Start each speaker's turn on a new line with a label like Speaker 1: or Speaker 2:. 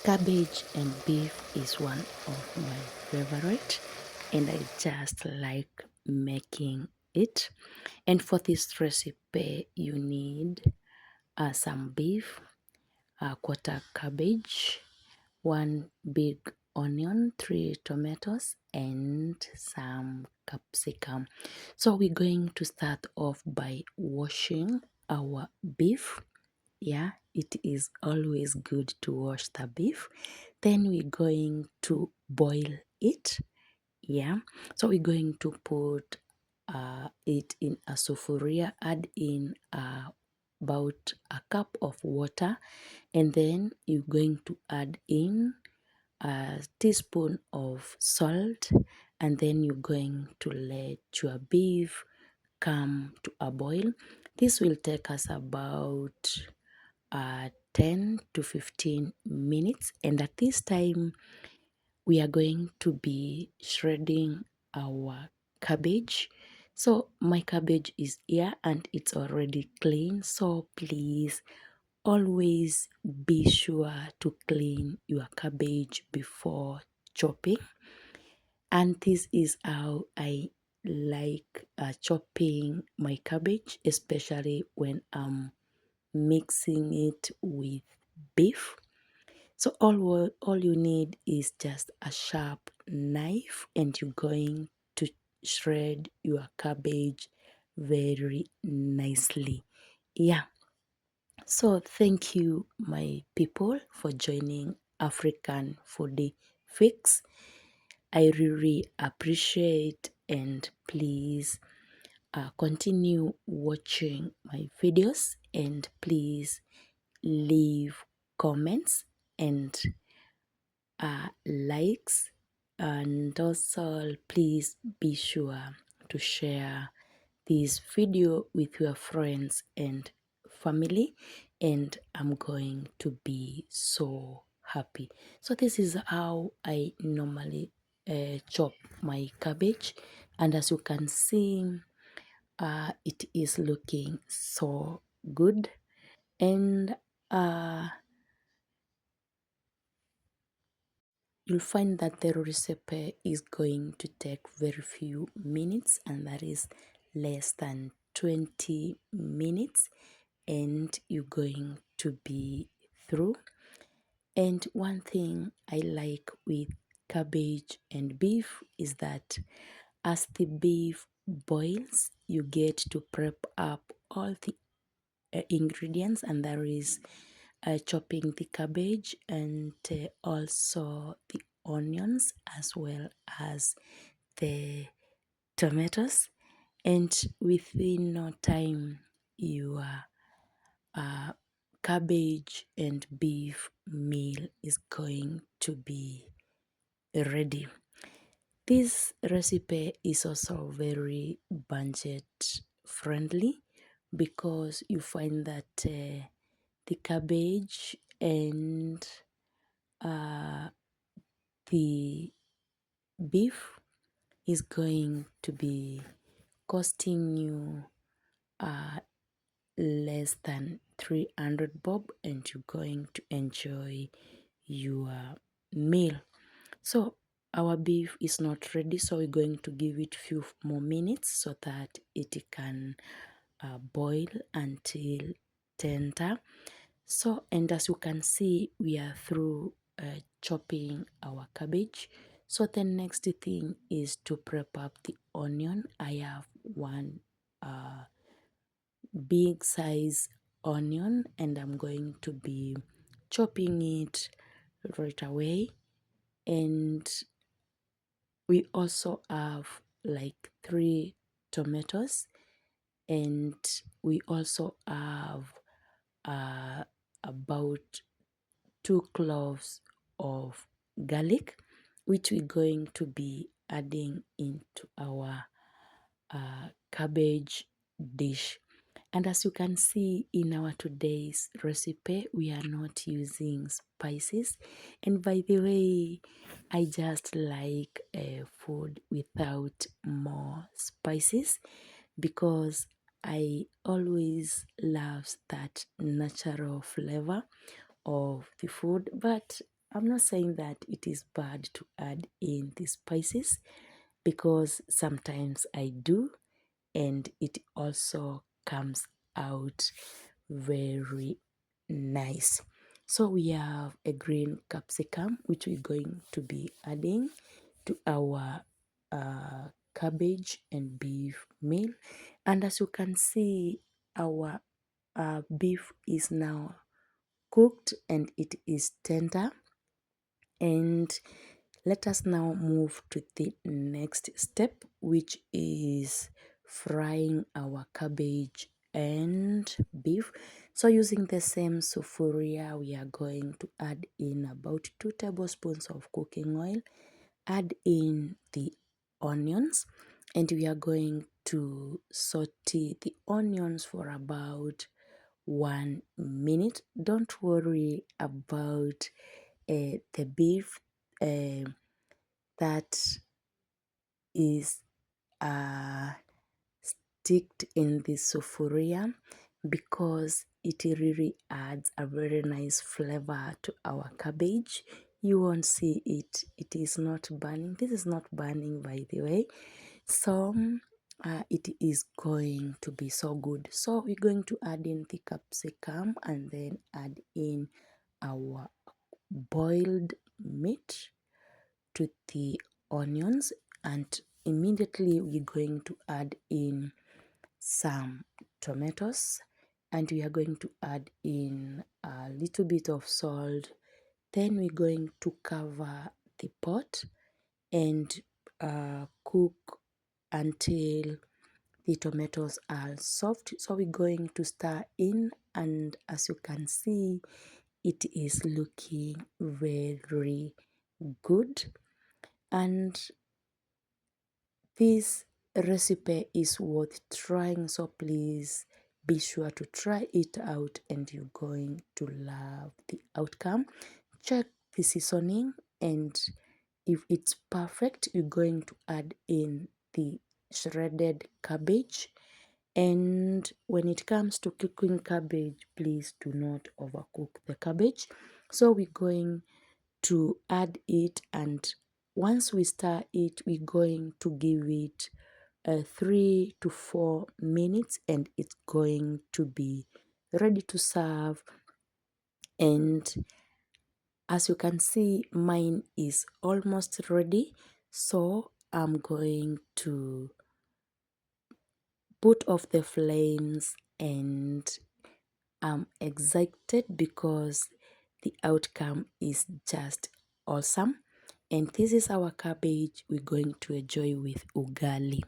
Speaker 1: Cabbage and beef is one of my favorite, and I just like making it. And for this recipe, you need some beef, a quarter cabbage, one big onion, 3 tomatoes, and some capsicum. So we're going to start off by washing our beef. Yeah, it is always good to wash the beef. Then we're going to boil it. Yeah, so we're going to put it in a sufuria, add in about a cup of water, and then you're going to add in a teaspoon of salt, and then you're going to let your beef come to a boil. This will take us about 10 to 15 minutes, and at this time we are going to be shredding our cabbage. So my cabbage is here and it's already clean, so please always be sure to clean your cabbage before chopping. And this is how I like chopping my cabbage, especially when I'm mixing it with beef. So all you need is just a sharp knife, and you're going to shred your cabbage very nicely. Yeah. So thank you, my people, for joining African Foodie Fix. I really appreciate, and please continue watching my videos, and please leave comments and likes, and also please be sure to share this video with your friends and family, and I'm going to be so happy. So this is how I normally chop my cabbage, and as you can see, it is looking so good. And you'll find that the recipe is going to take very few minutes, and that is less than 20 minutes, and you're going to be through. And one thing I like with cabbage and beef is that as the beef boils, you get to prep up all the ingredients, and there is chopping the cabbage and also the onions as well as the tomatoes, and within no time your cabbage and beef meal is going to be ready. This recipe is also very budget friendly because you find that the cabbage and the beef is going to be costing you less than 300 bob, and you're going to enjoy your meal. So our beef is not ready, so we're going to give it few more minutes so that it can boil until tender. So, and as you can see, we are through chopping our cabbage. So the next thing is to prep up the onion. I have one big size onion, and I'm going to be chopping it right away. And we also have like 3 tomatoes, and we also have about 2 cloves of garlic, which we're going to be adding into our cabbage dish. And as you can see in our today's recipe, we are not using spices. And by the way, I just like food without more spices because I always love that natural flavor of the food. But I'm not saying that it is bad to add in the spices, because sometimes I do, and it also comes out very nice. So we have a green capsicum which we're going to be adding to our cabbage and beef meal. And as you can see, our beef is now cooked and it is tender. And let us now move to the next step, which is frying our cabbage and beef. So using the same sufuria, we are going to add in about 2 tablespoons of cooking oil, add in the onions, and we are going to saute the onions for about 1 minute. Don't worry about the beef uh, that is sticked in the sufuria, because it really adds a very nice flavor to our cabbage. You won't see it, it is not burning. This is not burning, by the way. So it is going to be so good. So we're going to add in the capsicum and then add in our boiled meat to the onions, and immediately we're going to add in some tomatoes, and we are going to add in a little bit of salt. Then we're going to cover the pot and cook until the tomatoes are soft. So we're going to stir in, and as you can see, it is looking very good. And this recipe is worth trying, so please be sure to try it out and you're going to love the outcome. Check the seasoning, and if it's perfect, you're going to add in the shredded cabbage. And when it comes to cooking cabbage, please do not overcook the cabbage. So we're going to add it, and once we stir it, we're going to give it 3 to 4 minutes, and it's going to be ready to serve. And as you can see, mine is almost ready, so I'm going to put off the flames, and I'm excited because the outcome is just awesome. And this is our cabbage we're going to enjoy with ugali.